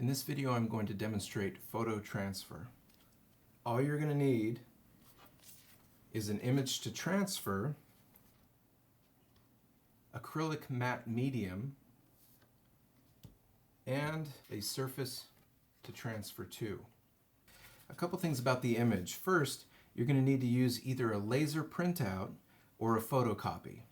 In this video, I'm going to demonstrate photo transfer. All you're going to need is an image to transfer, acrylic matte medium, and a surface to transfer to. A couple things about the image. First, you're going to need to use either a laser printout or a photocopy.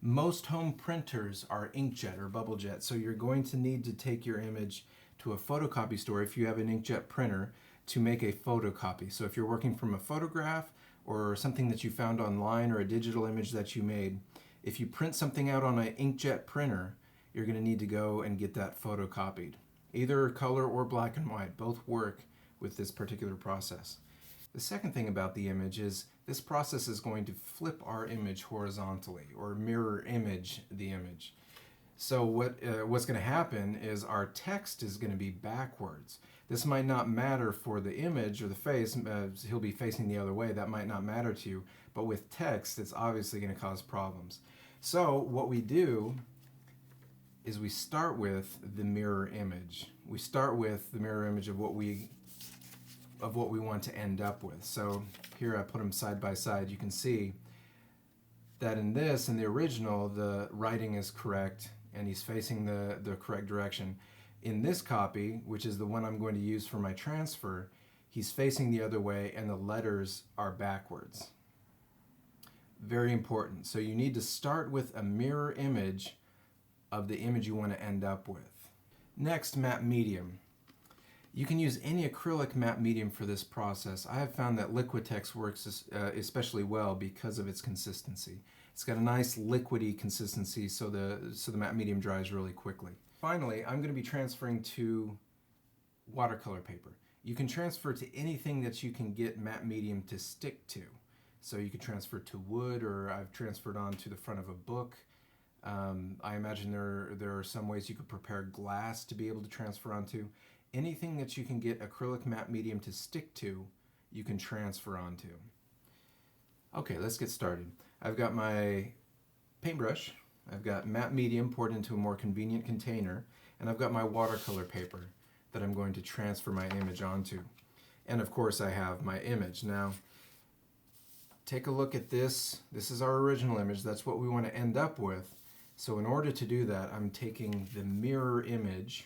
Most home printers are inkjet or bubble jet, so you're going to need to take your image to a photocopy store if you have an inkjet printer to make a photocopy. So if you're working from a photograph or something that you found online or a digital image that you made, if you print something out on an inkjet printer, you're going to need to go and get that photocopied. Either color or black and white, both work with this particular process. The second thing about the image is this process is going to flip our image horizontally or mirror image the image. So what's going to happen is our text is going to be backwards. This might not matter for the image or the face. He'll be facing the other way. That might not matter to you. But with text, it's obviously going to cause problems. So what we do is we start with the mirror image. We start with the mirror image of what we want to end up with. So here I put them side by side. You can see that in the original, the writing is correct and he's facing the correct direction. In this copy, which is the one I'm going to use for my transfer, he's facing the other way and the letters are backwards. Very important. So you need to start with a mirror image of the image you want to end up with. Next, matte medium. You can use any acrylic matte medium for this process. I have found that Liquitex works especially well because of its consistency. It's got a nice liquidy consistency, so the matte medium dries really quickly. Finally, I'm going to be transferring to watercolor paper. You can transfer to anything that you can get matte medium to stick to. So you can transfer to wood, or I've transferred on to the front of a book. I imagine there are some ways you could prepare glass to be able to transfer onto. Anything that you can get acrylic matte medium to stick to, you can transfer onto. Okay, let's get started. I've got my paintbrush, I've got matte medium poured into a more convenient container, and I've got my watercolor paper that I'm going to transfer my image onto. And of course I have my image. Now, take a look at this. This is our original image. That's what we want to end up with. So in order to do that, I'm taking the mirror image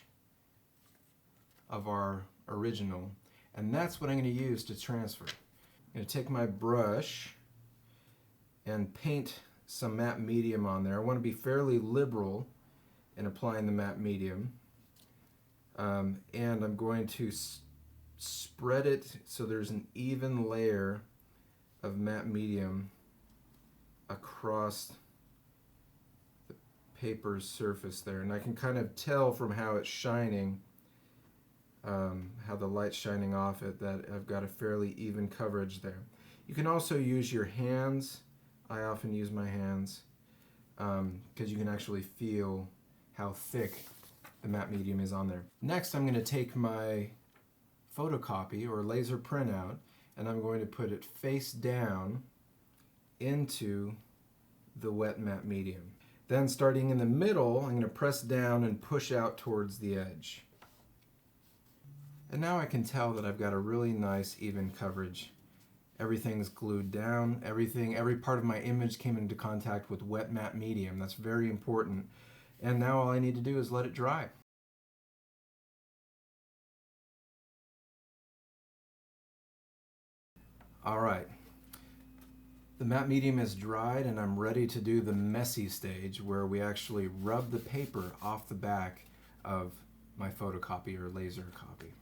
of our original, and that's what I'm going to use to transfer. I'm going to take my brush and paint some matte medium on there. I want to be fairly liberal in applying the matte medium, and I'm going to spread it so there's an even layer of matte medium across the paper's surface there, and I can kind of tell from how it's shining, how the light's shining off it, that I've got a fairly even coverage there. You can also use your hands. I often use my hands because you can actually feel how thick the matte medium is on there. Next, I'm going to take my photocopy or laser printout and I'm going to put it face down into the wet matte medium. Then starting in the middle, I'm going to press down and push out towards the edge. And now I can tell that I've got a really nice even coverage. Everything's glued down, every part of my image came into contact with wet matte medium. That's very important. And now all I need to do is let it dry. Alright, the matte medium is dried and I'm ready to do the messy stage where we actually rub the paper off the back of my photocopy or laser copy.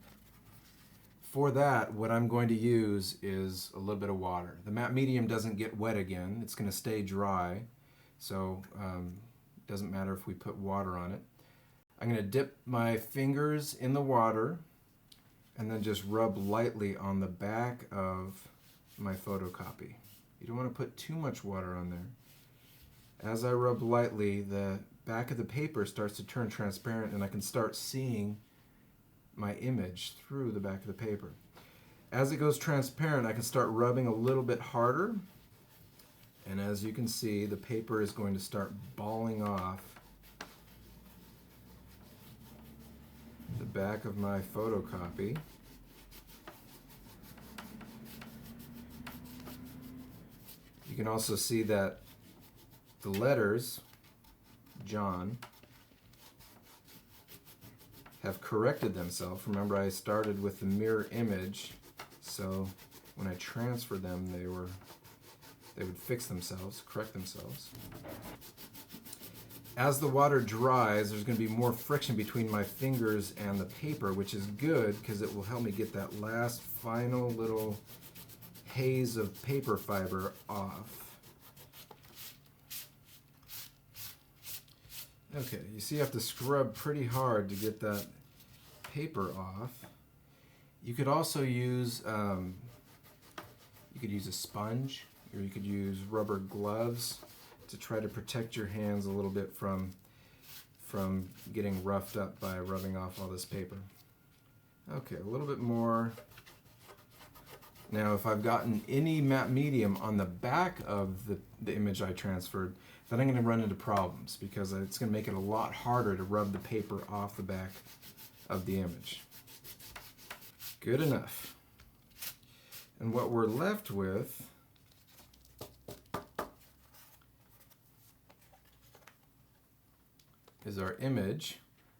For that, what I'm going to use is a little bit of water. The matte medium doesn't get wet again, it's going to stay dry, so it doesn't matter if we put water on it. I'm going to dip my fingers in the water and then just rub lightly on the back of my photocopy. You don't want to put too much water on there. As I rub lightly, the back of the paper starts to turn transparent and I can start seeing my image through the back of the paper. As it goes transparent, I can start rubbing a little bit harder, and as you can see, the paper is going to start balling off the back of my photocopy. You can also see that the letters, John, have corrected themselves. Remember, I started with the mirror image, so when I transferred them, they would fix themselves, correct themselves. As the water dries, there's going to be more friction between my fingers and the paper, which is good because it will help me get that last final little haze of paper fiber off. Okay, you see you have to scrub pretty hard to get that paper off. You could also use a sponge, or you could use rubber gloves to try to protect your hands a little bit from getting roughed up by rubbing off all this paper. Okay, a little bit more. Now, if I've gotten any matte medium on the back of the image I transferred, then I'm going to run into problems because it's going to make it a lot harder to rub the paper off the back of the image. Good enough. And what we're left with is our image,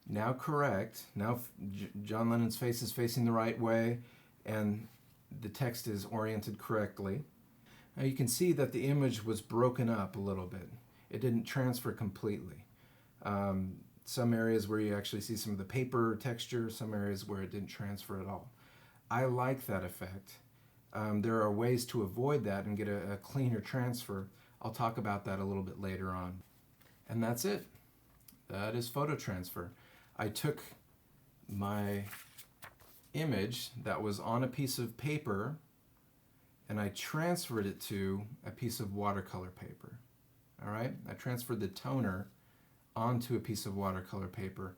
now correct. Now John Lennon's face is facing the right way and the text is oriented correctly. Now you can see that the image was broken up a little bit. It didn't transfer completely. Some areas where you actually see some of the paper texture, some areas where it didn't transfer at all. I like that effect. There are ways to avoid that and get a cleaner transfer. I'll talk about that a little bit later on. And that's it. That is photo transfer. I took my image that was on a piece of paper and I transferred it to a piece of watercolor paper. All right, I transferred the toner onto a piece of watercolor paper